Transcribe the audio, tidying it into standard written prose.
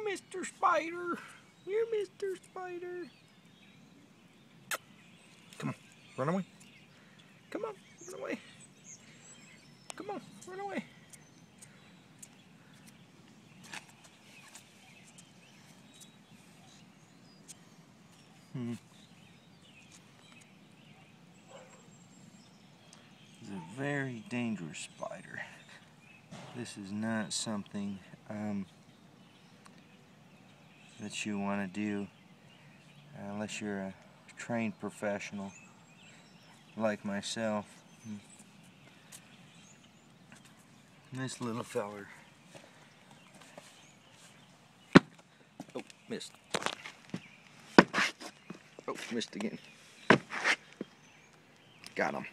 Mr. Spider. You're Mr. Spider. Come on, run away. Come on, run away. Come on, run away. It's a very dangerous spider. This is not something that you want to do unless you're a trained professional like myself. This little feller. Oh, missed. Oh, missed again. Got him.